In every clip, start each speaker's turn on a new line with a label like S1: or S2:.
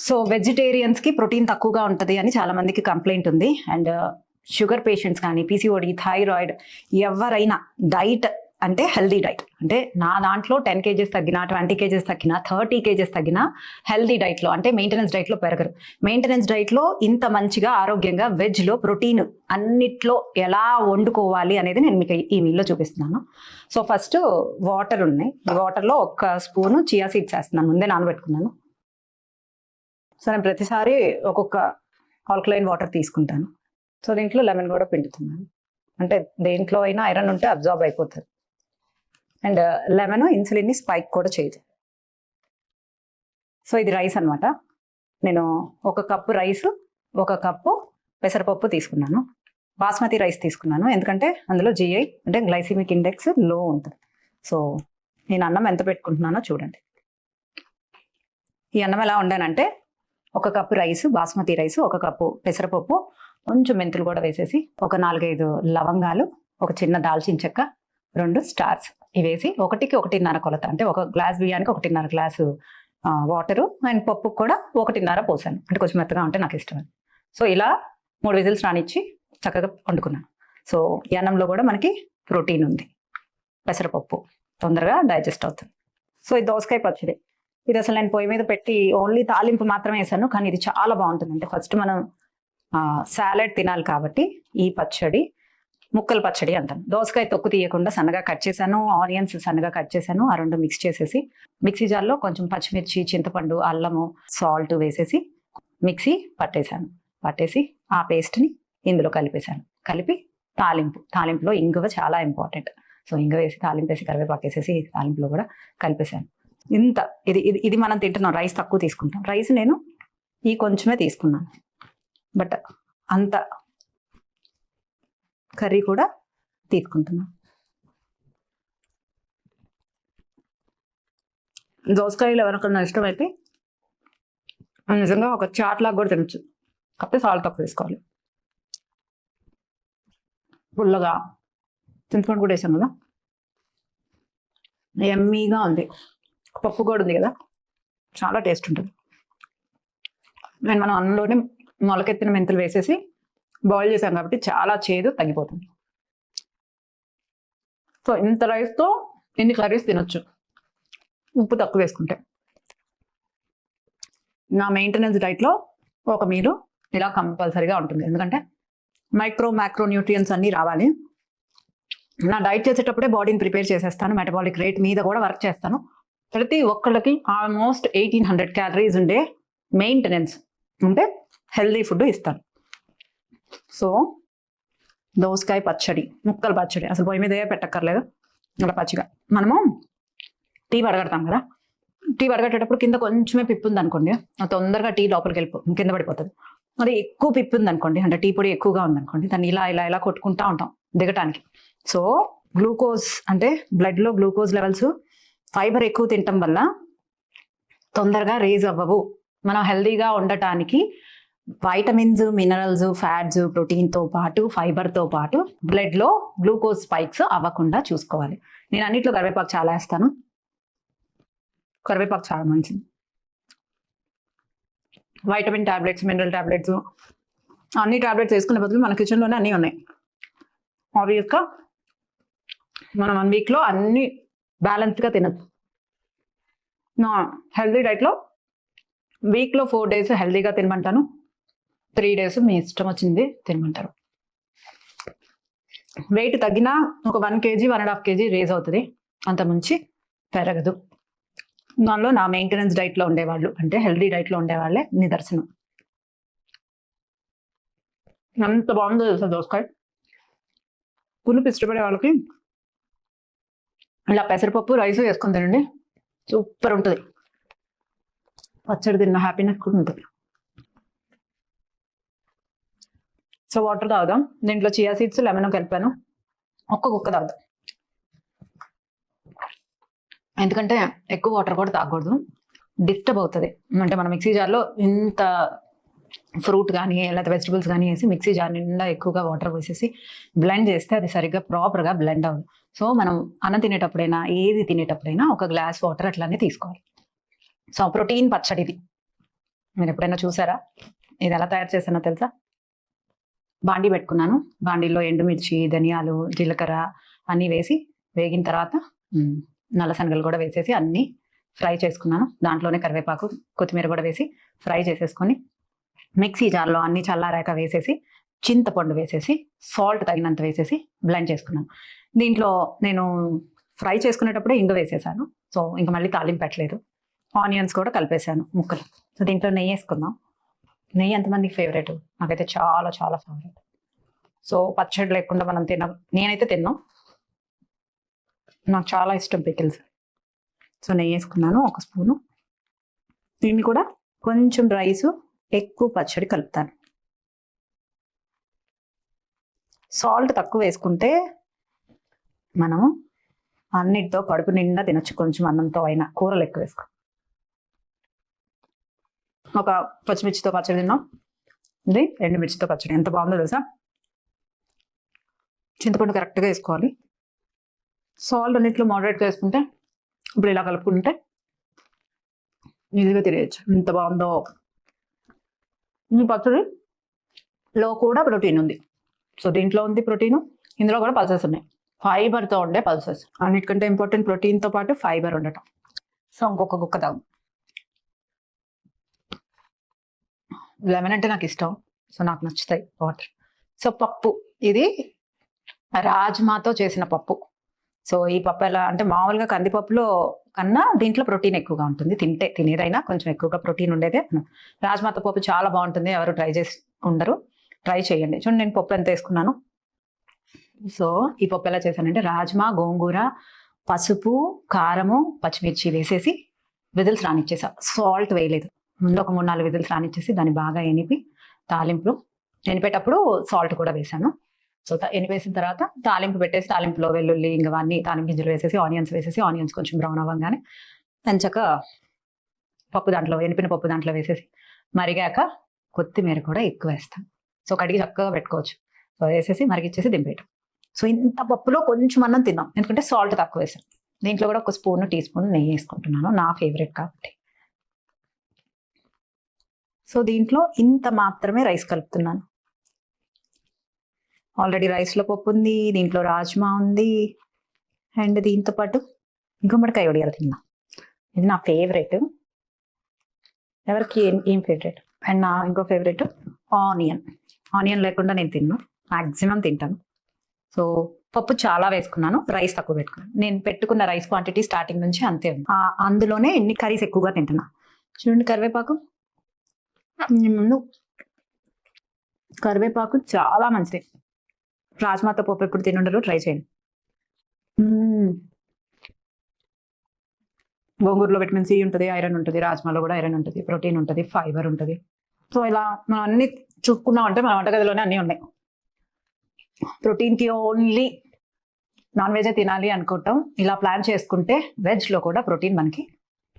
S1: So వెజిటేరియన్స్కి protein తక్కువగా ఉంటుంది అని చాలా మందికి కంప్లైంట్ ఉంది. అండ్ షుగర్ పేషెంట్స్ కానీ, పీసీఓడి, థైరాయిడ్, ఎవరైనా డైట్ అంటే హెల్దీ డైట్ అంటే నా దాంట్లో 10 kgs తగ్గినా, 20 kgs తగ్గినా, 30 kgs తగ్గినా హెల్దీ డైట్లో అంటే మెయింటెనెన్స్ డైట్లో పెరగరు. మెయింటెనెన్స్ డైట్లో ఇంత మంచిగా ఆరోగ్యంగా వెజ్లో ప్రోటీన్ అన్నిట్లో ఎలా వండుకోవాలి అనేది నేను మీకు ఈ మీల్లో చూపిస్తున్నాను. సో ఫస్ట్ వాటర్ ఉన్నాయి. వాటర్లో 1 స్పూను చియా సీడ్స్ వేస్తున్నాను, ముందే నానబెట్టుకున్నాను. సో నేను ప్రతిసారి ఒక్కొక్క ఆల్కలైన్ వాటర్ తీసుకుంటాను. సో దీంట్లో లెమన్ కూడా పిండుతున్నాను, అంటే దేంట్లో అయినా ఐరన్ ఉంటే అబ్జార్బ్ అయిపోతుంది. అండ్ లెమన్ ఇన్సులిన్ని స్పైక్ కూడా చేయదు. సో ఇది రైస్ అనమాట. నేను 1 కప్పు రైస్, 1 కప్పు పెసరపప్పు తీసుకున్నాను. బాస్మతి రైస్ తీసుకున్నాను ఎందుకంటే అందులో జిఐ అంటే గ్లైసిమిక్ ఇండెక్స్ లో ఉంటుంది. సో నేను అన్నం ఎంత పెట్టుకుంటున్నానో చూడండి. ఈ అన్నం ఎలా వండానంటే 1 cup rice, basmati rice, 1 cup పెసరపప్పు, కొంచెం మెంతులు కూడా వేసేసి, ఒక 4-5 లవంగాలు, ఒక చిన్న దాల్చిన చెక్క, 2 స్టార్స్ ఇవేసి 1కి 1.5 కొలత, అంటే 1 గ్లాస్ బియ్యానికి 1.5 గ్లాసు వాటరు. అండ్ పప్పుకు కూడా 1.5 పోసాను, అంటే కొంచెం మెత్తగా ఉంటే నాకు ఇష్టం. సో ఇలా 3 విజిల్స్ రానిచ్చి చక్కగా వండుకున్నాను. సో ఈ అన్నంలో కూడా మనకి ప్రోటీన్ ఉంది, పెసరపప్పు తొందరగా డైజెస్ట్ అవుతుంది. సో ఇది దోసకాయ పచ్చడి. ఇది అసలు నేను పొయ్యి మీద పెట్టి ఓన్లీ తాలింపు మాత్రమే వేసాను, కానీ ఇది చాలా బాగుంటుంది. అంటే ఫస్ట్ మనం సాలెడ్ తినాలి కాబట్టి ఈ పచ్చడి ముక్కల పచ్చడి అంటాను. దోసకాయ తొక్కు తీయకుండా సన్నగా కట్ చేశాను, ఆనియన్స్ సన్నగా కట్ చేశాను. ఆ 2 మిక్స్ చేసేసి మిక్సీ జార్లో కొంచెం పచ్చిమిర్చి, చింతపండు, అల్లము, సాల్ట్ వేసేసి మిక్సీ పట్టేసి ఆ పేస్ట్ని ఇందులో కలిపేశాను. కలిపి తాలింపులో ఇంగువ చాలా ఇంపార్టెంట్. సో ఇంగువ వేసి తాలింపు వేసి కరివేపాకు వేసేసి తాలింపులో కూడా కలిపేశాను. ఇంత ఇది మనం తింటున్నాం, రైస్ తక్కువ తీసుకుంటాం. రైస్ నేను ఈ కొంచెమే తీసుకున్నాను, బట్ అంత కర్రీ కూడా తీసుకుంటున్నాను. దోసకాయలు ఎవరికన్నా ఇష్టమైతే నిజంగా ఒక చాట్ లాగా కూడా తినచ్చు, కాకపోతే సాల్ట్ తక్కువ వేసుకోవాలి. పుల్లగా చింతపండు కూడా వేసాం కదా, ఎమ్మీగా ఉంది. పప్పు కూడా ఉంది కదా, చాలా టేస్ట్ ఉంటుంది. నేను మనం అన్నంలోనే మొలకెత్తిన మెంతులు వేసేసి బాయిల్ చేసాం కాబట్టి చాలా చేదు తగ్గిపోతుంది. సో ఇంత రైస్తో ఇన్ని కర్రీస్ తినొచ్చు, ఉప్పు తక్కువ వేసుకుంటే. నా మెయింటెనెన్స్ డైట్లో ఒక మీలు ఇలా కంపల్సరీగా ఉంటుంది, ఎందుకంటే మైక్రో న్యూట్రియన్స్ అన్నీ రావాలి. నా డైట్ చేసేటప్పుడే బాడీని ప్రిపేర్ చేసేస్తాను, మెటబాలిక్ రేట్ మీద కూడా వర్క్ చేస్తాను. ప్రతి ఒక్కళ్ళకి ఆల్మోస్ట్ 1800 క్యాలరీస్ ఉండే మెయింటెనెన్స్ ఉంటే హెల్దీ ఫుడ్ ఇస్తాను. సో దోసకాయ పచ్చడి, ముక్కల పచ్చడి అసలు పొయ్యి మీదే పెట్టక్కర్లేదు, ఇలా పచ్చిగా. మనము టీ వడగడతాం కదా, టీ వడగట్టేటప్పుడు కింద కొంచెమే పిప్పు ఉంది అనుకోండి, తొందరగా టీ లోపలికి కింద పడిపోతుంది. అది ఎక్కువ పిప్పు ఉంది అనుకోండి, అంటే టీ పొడి ఎక్కువగా ఉందనుకోండి, దాన్ని ఇలా కొట్టుకుంటా ఉంటాం దిగటానికి. సో గ్లూకోజ్ అంటే బ్లడ్లో గ్లూకోజ్ లెవెల్స్ ఫైబర్ ఎక్కువ తినటం వల్ల తొందరగా రేజ్ అవ్వవు. మనం హెల్దీగా ఉండటానికి వైటమిన్స్, మినరల్స్, ఫ్యాట్స్, ప్రోటీన్తో పాటు ఫైబర్తో పాటు బ్లడ్లో గ్లూకోజ్ స్పైక్స్ అవ్వకుండా చూసుకోవాలి. నేను అన్నిట్లో కరివేపాకు చాలా వేస్తాను, కరివేపాకు చాలా మంచిది. వైటమిన్ టాబ్లెట్స్, మినరల్ టాబ్లెట్స్, అన్ని టాబ్లెట్స్ వేసుకునే బదులు మన కిచెన్లోనే అన్నీ ఉన్నాయి. ఆబ్వియస్గా మనం 1 వీక్లో అన్ని బ్యాలెన్స్డ్గా తినచ్చు. నా హెల్దీ డైట్లో వీక్లో 4 డేస్ హెల్దీగా తినమంటాను, 3 డేస్ మీ ఇష్టం వచ్చింది తినమంటారు. వెయిట్ తగ్గినా ఒక 1 kg, 1.5 kg రేజ్ అవుతుంది, అంత మించి పెరగదు. దానిలో నా మెయింటెనెన్స్ డైట్లో ఉండేవాళ్ళు, అంటే హెల్దీ డైట్లో ఉండేవాళ్ళే నిదర్శనం. ఎంత బాగుందో తెలుసా దోసకాయ. పులుపు ఇష్టపడే వాళ్ళకి ఇలా పెసరపప్పు, రైస్ వేసుకొని తినండి, సూపర్ ఉంటుంది. పచ్చడి తిన్న హ్యాపీనెస్ కూడా ఉంటుంది. సో వాటర్ తాగుదాం. దీంట్లో చియా సీడ్స్, లెమన్ కలిపాను, ఒక్క కుక్క తాగుదాం. ఎందుకంటే ఎక్కువ వాటర్ కూడా తాగకూడదు, డిస్టర్బ్ అవుతుంది. అంటే మనం మిక్సీ జార్లో ఇంత ఫ్రూట్ కానీ లేకపోతే వెజిటబుల్స్ కానీ వేసి మిక్సీ జార్ నిండా ఎక్కువగా వాటర్ వేసేసి బ్లెండ్ చేస్తే అది సరిగ్గా ప్రాపర్గా బ్లెండ్ అవ్వదు. సో మనం అన్నం తినేటప్పుడైనా ఏది తినేటప్పుడైనా 1 గ్లాస్ వాటర్ అట్లానే తీసుకోవాలి. సో ప్రోటీన్ పచ్చడి ఇది. మీరు ఎప్పుడైనా చూసారా? ఇది ఎలా తయారు చేశానో తెలుసా? బాండీ పెట్టుకున్నాను. బాండీలో ఎండుమిర్చి, ధనియాలు, జీలకర్ర అన్నీ వేసి వేగిన తర్వాత నల్ల శనగలు కూడా వేసేసి అన్నీ ఫ్రై చేసుకున్నాను. దాంట్లోనే కరివేపాకు, కొత్తిమీర కూడా వేసి ఫ్రై చేసేసుకొని మిక్సీ జార్లో అన్నీ చల్లారాక వేసేసి చింతపండు వేసేసి సాల్ట్ తగినంత వేసేసి బ్లెండ్ చేసుకున్నాను. దీంట్లో నేను ఫ్రై చేసుకునేటప్పుడే ఇంగు వేసేసాను. సో ఇంకా మళ్ళీ తాలింపు పెట్టలేదు. ఆనియన్స్ కూడా కలిపేసాను ముక్కలు. సో దీంట్లో నెయ్యి వేసుకుందాం. నెయ్యి ఎంతమందికి ఫేవరెట్? నాకైతే చాలా చాలా ఫేవరెట్. సో పచ్చడి లేకుండా మనం నేనైతే తిన్నాం. నాకు చాలా ఇష్టం పికిల్స్. సో నెయ్యి వేసుకున్నాను 1 స్పూను. దీన్ని కూడా కొంచెం రైసు, ఎక్కువ పచ్చడి కలుపుతాను. సాల్ట్ తక్కువ వేసుకుంటే మనం అన్నిటితో కడుపు నిండా తినొచ్చు. కొంచెం అన్నంతో అయినా కూరలు ఎక్కువ వేసుకో. ఒక పచ్చిమిర్చితో పచ్చడి తిన్నాం. ఇది ఎండుమిర్చితో పచ్చడి ఎంత బాగుందో తెలుసా? చింతపండు కరెక్ట్గా వేసుకోవాలి. సాల్ట్ అన్నిట్లో మోడరేట్గా వేసుకుంటే ఇప్పుడు ఇలా కలుపుకుంటే ఈజీగా తినేయచ్చు. ఎంత బాగుందో. ఈ పచ్చడిలో కూడా ప్రోటీన్ ఉంది. సో దీంట్లో ఉంది ప్రోటీను, ఇందులో కూడా పల్సెస్ ఉన్నాయి. ఫైబర్తో ఉండే పల్సెస్. అన్నిటికంటే ఇంపార్టెంట్ ప్రోటీన్తో పాటు ఫైబర్ ఉండటం. సో ఇంకొక గుక్క తాగు. లెమన్ అంటే నాకు ఇష్టం. సో నాకు నచ్చుతాయి వాటర్. సో పప్పు, ఇది రాజ్మాతో చేసిన పప్పు. సో ఈ పప్పు ఎలా అంటే మామూలుగా కందిపప్పులో కన్నా దీంట్లో ప్రోటీన్ ఎక్కువగా ఉంటుంది. తినేదైనా కొంచెం ఎక్కువగా ప్రోటీన్ ఉండేదే. రాజ్మాతో పప్పు చాలా బాగుంటుంది. ఎవరు ట్రై చేసి ఉండరు, ట్రై చేయండి. చూడండి నేను పప్పు ఎంత వేసుకున్నాను. సో ఈ పప్పు ఎలా చేశానంటే రాజ్మా, గోంగూర, పసుపు, కారము, పచ్చిమిర్చి వేసేసి విజిల్స్ రానిచ్చేసా. సాల్ట్ వేయలేదు. ముందు ఒక 3-4 విజిల్స్ రానిచ్చేసి దాన్ని బాగా ఎనిపి తాలింపులు ఎనిపేటప్పుడు సాల్ట్ కూడా వేసాను. సో ఎనిపేసిన తర్వాత తాలింపు పెట్టేసి తాలింపులో వెల్లుల్లి ఇంకవన్నీ తాలింపు గింజలు వేసేసి ఆనియన్స్ కొంచెం బ్రౌన్ అవ్వగానే మంచక పప్పు దాంట్లో ఎనిపిన పప్పు దాంట్లో వేసేసి మరిగాక కొత్తిమీర కూడా ఎక్కువ వేస్తాను. సో కడిగి చక్కగా పెట్టుకోవచ్చు. సో వేసేసి మరిగిచ్చేసి దింపేయటం. సో ఇంత పప్పులో కొంచెం అన్నం తిన్నాం, ఎందుకంటే సాల్ట్ తక్కువ వేసాను. దీంట్లో కూడా ఒక టీ స్పూన్ నెయ్యి వేసుకుంటున్నాను, నా ఫేవరెట్ కాబట్టి. సో దీంట్లో ఇంత మాత్రమే రైస్ కలుపుతున్నాను. ఆల్రెడీ రైస్లో పప్పు ఉంది, దీంట్లో రాజ్మా ఉంది, అండ్ దీంతో పాటు గుమ్మడికాయ వడియాలు తిన్నా. ఇది నా ఫేవరెట్. ఎవరికి ఏం ఫేవరెట్? అండ్ నా ఇంకో ఫేవరెట్ ఆనియన్ లేకుండా నేను మ్యాక్సిమం తింటాను. సో పప్పు చాలా వేసుకున్నాను, రైస్ తక్కువ పెట్టుకున్నాను. నేను పెట్టుకున్న రైస్ క్వాంటిటీ స్టార్టింగ్ నుంచి అంతే ఉంది. అందులోనే ఎన్ని కర్రీస్ ఎక్కువగా తింటున్నా. చూడండి కరివేపాకు, ముందు కరివేపాకు చాలా మంచిది. రాజ్మాతో పప్పు ఎప్పుడు తినుండరు, ట్రై చేయండి. గోంగూరలో విటమిన్ సి ఉంటుంది, ఐరన్ ఉంటుంది, రాజ్మాలో కూడా ఐరన్ ఉంటుంది, ప్రోటీన్ ఉంటుంది, ఫైబర్ ఉంటుంది. సో ఇలా మనం అన్ని చూసుకున్నామంటే మన వంటగదిలోనే అన్నీ ఉన్నాయి. ప్రోటీన్కి ఓన్లీ నాన్ వెజే తినాలి అనుకుంటాం. ఇలా ప్లాన్ చేసుకుంటే వెజ్లో కూడా ప్రోటీన్ మనకి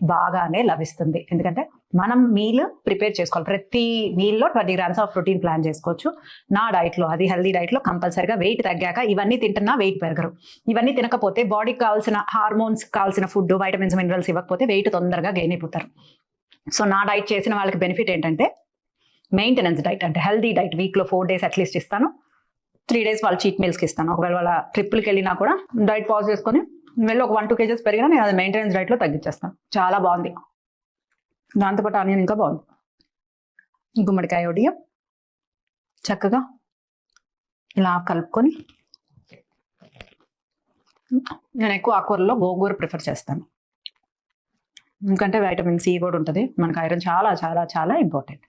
S1: బాగానే లభిస్తుంది. ఎందుకంటే మనం మీల్ ప్రిపేర్ చేసుకోవాలి. ప్రతి మీల్లో 20 grams ఆఫ్ ప్రోటీన్ ప్లాన్ చేసుకోవచ్చు. నా డైట్లో, అది హెల్దీ డైట్లో కంపల్సరిగా వెయిట్ తగ్గాక ఇవన్నీ తింటున్నా వెయిట్ పెరగరు. ఇవన్నీ తినకపోతే బాడీకి కావాల్సిన హార్మోన్స్, కావాల్సిన ఫుడ్, వైటమిన్స్, మినరల్స్ ఇవ్వకపోతే వెయిట్ తొందరగా గెయిన్ అయిపోతారు. సో నా డైట్ చేసిన వాళ్ళకి బెనిఫిట్ ఏంటంటే మెయింటెనెన్స్ డైట్, అంటే హెల్దీ డైట్. వీక్లో 4 days అట్లీస్ట్ ఇస్తాను, 3 days వాళ్ళు చీట్ మీల్స్కి ఇస్తాను. ఒకవేళ వాళ్ళ ట్రిప్లకి వెళ్ళినా కూడా డైట్ పాజ్ చేసుకొని వెళ్ళి ఒక 1-2 kgs పెరిగినా నేను అది మెయింటెనెన్స్ డైట్లో తగ్గించేస్తాను. చాలా బాగుంది. దాంతోపాటు ఆనియన్ ఇంకా బాగుంది. గుమ్మడికాయ వడియం చక్కగా ఇలా కలుపుకొని, నేను ఎక్కువ ఆకుకూరలో గోంగూర ప్రిఫర్ చేస్తాను. ఎందుకంటే వైటమిన్ సి కూడా ఉంటుంది, మనకు ఐరన్ చాలా చాలా చాలా ఇంపార్టెంట్.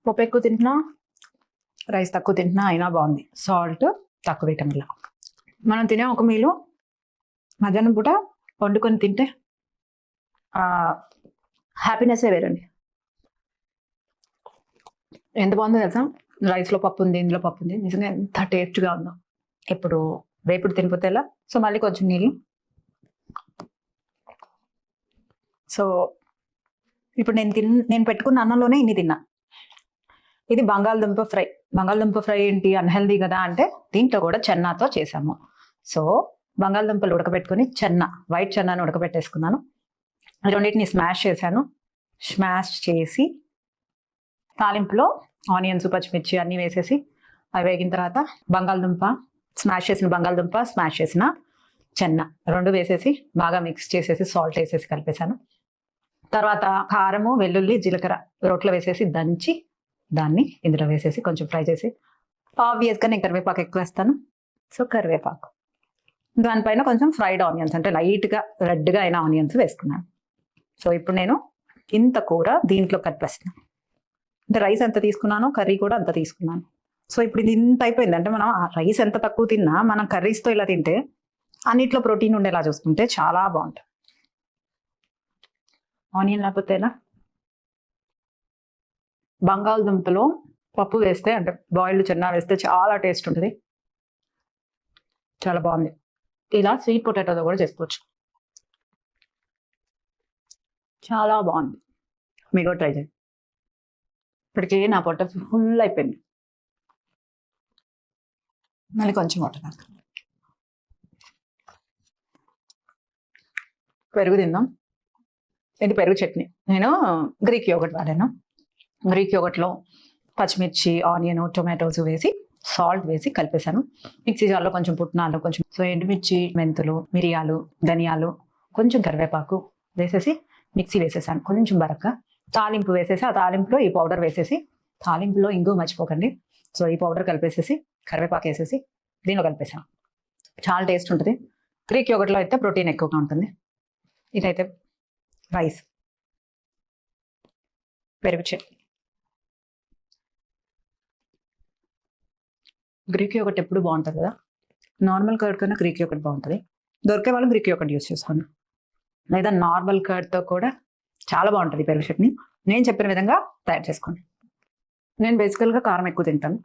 S1: పప్పు ఎక్కువ తింటున్నా, రైస్ తక్కువ తింటున్నా అయినా బాగుంది. సాల్ట్ తక్కువ వేయటం వల్ల మనం తినే ఒక మీలు మధ్యాహ్నం పూట వండుకొని తింటే హ్యాపీనెస్సే వేరండి. ఎంత బాగుందో తెలుసా? రైస్లో పప్పు ఉంది, ఇందులో పప్పు ఉంది, నిజంగా ఎంత టేస్ట్గా ఉందో. ఇప్పుడు వేపుడు తినిపోతే ఎలా? సో మళ్ళీ కొంచెం నీళ్ళు. సో ఇప్పుడు నేను పెట్టుకున్న అన్నంలోనే ఇన్ని తిన్నా. ఇది బంగాళదుంప ఫ్రై. బంగాళదుంప ఫ్రై ఏంటి, అన్హెల్దీ కదా అంటే దీంట్లో కూడా చెన్నాతో చేసాము. సో బంగాళదుంపలు ఉడకబెట్టుకుని వైట్ చెన్నాను ఉడకబెట్టేసుకున్నాను. ఈ రెండింటిని స్మాష్ చేశాను. స్మాష్ చేసి తాలింపులో ఆనియన్స్, పచ్చిమిర్చి అన్నీ వేసేసి అవి వేగిన తర్వాత బంగాళదుంప, స్మాష్ చేసిన బంగాళదుంప, స్మాష్ చేసిన చెన్న రెండు వేసేసి బాగా మిక్స్ చేసేసి సాల్ట్ వేసేసి కలిపేశాను. తర్వాత కారము, వెల్లుల్లి, జీలకర్ర రోట్లో వేసేసి దంచి దాన్ని ఇందులో వేసేసి కొంచెం ఫ్రై చేసి, ఆబ్వియస్గా నేను కరివేపాకు ఎక్కువ వేస్తాను. సో కరివేపాకు, దానిపైన కొంచెం ఫ్రైడ్ ఆనియన్స్ అంటే లైట్గా రెడ్గా అయిన ఆనియన్స్ వేసుకున్నాను. సో ఇప్పుడు నేను ఇంత కూర దీంట్లో కలిపేస్తున్నాను. అంటే రైస్ ఎంత తీసుకున్నానో కర్రీ కూడా అంత తీసుకున్నాను. సో ఇప్పుడు ఇది ఇంత అయిపోయింది. అంటే మనం ఆ రైస్ ఎంత తక్కువ తిన్నా మనం కర్రీస్తో ఇలా తింటే అన్నిట్లో ప్రోటీన్ ఉండేలా చూసుకుంటే చాలా బాగుంటుంది. ఆనియన్ లేకపోతే ఎలా? బంగాళదుంపలో పప్పు వేస్తే అంటే బాయిల్డ్ చెన్నా వేస్తే చాలా టేస్ట్ ఉంటుంది, చాలా బాగుంది. ఇలా స్వీట్ పొటాటోతో కూడా చేసుకోవచ్చు, చాలా బాగుంది. మీరు కూడా ట్రై చేయండి. ఇప్పటికే నా పొట్ట ఫుల్ అయిపోయింది. మళ్ళీ కొంచెం వాటర్ నాకు. పెరుగు తిందాం. ఇది పెరుగు చట్నీ. నేను గ్రీక్ యోగర్ట్ వాడాను. గ్రీక్ యోగర్ట్లో పచ్చిమిర్చి, ఆనియన్, టొమాటోస్ వేసి సాల్ట్ వేసి కలిపేశాను. మిక్సీ జార్లో కొంచెం పుట్నాలు, కొంచెం సో ఎండుమిర్చి, మెంతులు, మిరియాలు, ధనియాలు, కొంచెం కరివేపాకు వేసేసి మిక్సీ వేసేసాను. కొంచెం బరక తాలింపు వేసేసి ఆ తాలింపులో ఈ పౌడర్ వేసేసి, తాలింపులో ఇంగు మర్చిపోకండి. సో ఈ పౌడర్ కలిపేసేసి కరివేపాకు వేసేసి దీనిలో కలిపేసాను. చాలా టేస్ట్ ఉంటుంది. గ్రీక్ యోగర్ట్లో అయితే ప్రోటీన్ ఎక్కువగా ఉంటుంది. ఇదైతే రైస్, పెరుగు చట్నీ. గ్రీక్ యోగర్ట్ ఎప్పుడు బాగుంటుంది కదా. నార్మల్ కర్డ్ కన్నా గ్రీక్ యోగర్ట్ బాగుంటుంది. దొరికే వాళ్ళు గ్రీక్ యోగర్ట్ యూస్ చేసుకోండి, లేదా నార్మల్ కర్డ్తో కూడా చాలా బాగుంటుంది పెరుగు చట్నీ. నేను చెప్పిన విధంగా తయారు చేసుకోండి. నేను బేసికల్గా కారం ఎక్కువ తింటాను,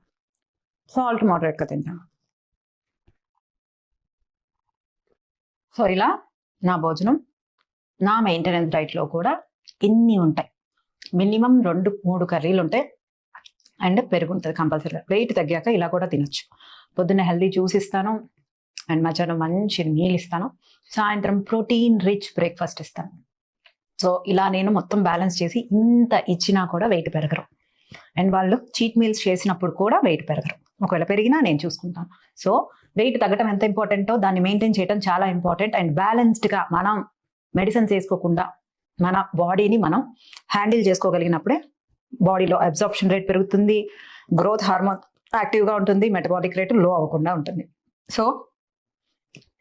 S1: సాల్ట్ మోడరేట్గా తింటాను. సో ఇలా నా భోజనం, నా మెయింటెనెన్స్ డైట్లో కూడా ఇన్ని ఉంటాయి. మినిమం 2-3 కర్రీలు ఉంటాయి అండ్ పెరుగు ఉంటుంది కంపల్సరీగా. వెయిట్ తగ్గాక ఇలా కూడా తినొచ్చు. పొద్దున్న హెల్దీ జ్యూస్ ఇస్తాను అండ్ మధ్యాహ్నం మంచి మీల్ ఇస్తాను, సాయంత్రం ప్రోటీన్ రిచ్ బ్రేక్ఫాస్ట్ ఇస్తాను. సో ఇలా నేను మొత్తం బ్యాలెన్స్ చేసి ఇంత ఇచ్చినా కూడా వెయిట్ పెరగరు. అండ్ వాళ్ళు చీట్ మీల్స్ చేసినప్పుడు కూడా వెయిట్ పెరగరు. ఒకవేళ పెరిగినా నేను చూసుకుంటాను. సో వెయిట్ తగ్గడం ఎంత ఇంపార్టెంటో దాన్ని మెయింటైన్ చేయడం చాలా ఇంపార్టెంట్. అండ్ బ్యాలెన్స్డ్గా మనం మెడిసిన్స్ వేసుకోకుండా మన బాడీని మనం హ్యాండిల్ చేసుకోగలిగినప్పుడే బాడీలో అబ్జార్ప్షన్ రేట్ పెరుగుతుంది, గ్రోత్ హార్మోన్ యాక్టివ్గా ఉంటుంది, మెటబాలిక్ రేట్ లో అవ్వకుండా ఉంటుంది. సో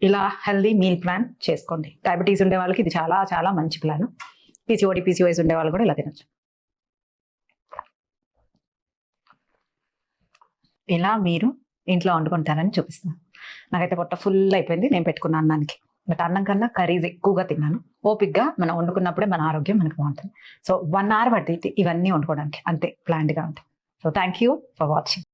S1: ఇలా హెల్దీ మీల్ ప్లాన్ చేసుకోండి. డయాబెటీస్ ఉండే వాళ్ళకి ఇది చాలా చాలా మంచి ప్లాన్. పీసీఓఎస్ ఉండే వాళ్ళు కూడా ఇలా తినచ్చు. ఇలా మీరు ఇంట్లో వండుకుంటారని చూపిస్తున్నాను. నాకైతే పొట్ట ఫుల్ అయిపోయింది నేను పెట్టుకున్న అన్నానికి. బట్ అన్నం కన్నా కర్రీస్ ఎక్కువగా తిన్నాను. ఓపిక్గా మనం వండుకున్నప్పుడే మన ఆరోగ్యం మనకు బాగుంటుంది. సో 1 hour పట్టి ఇవన్నీ వండుకోవడానికి అంతే ప్లాన్డ్గా ఉంటుంది. So thank you for watching.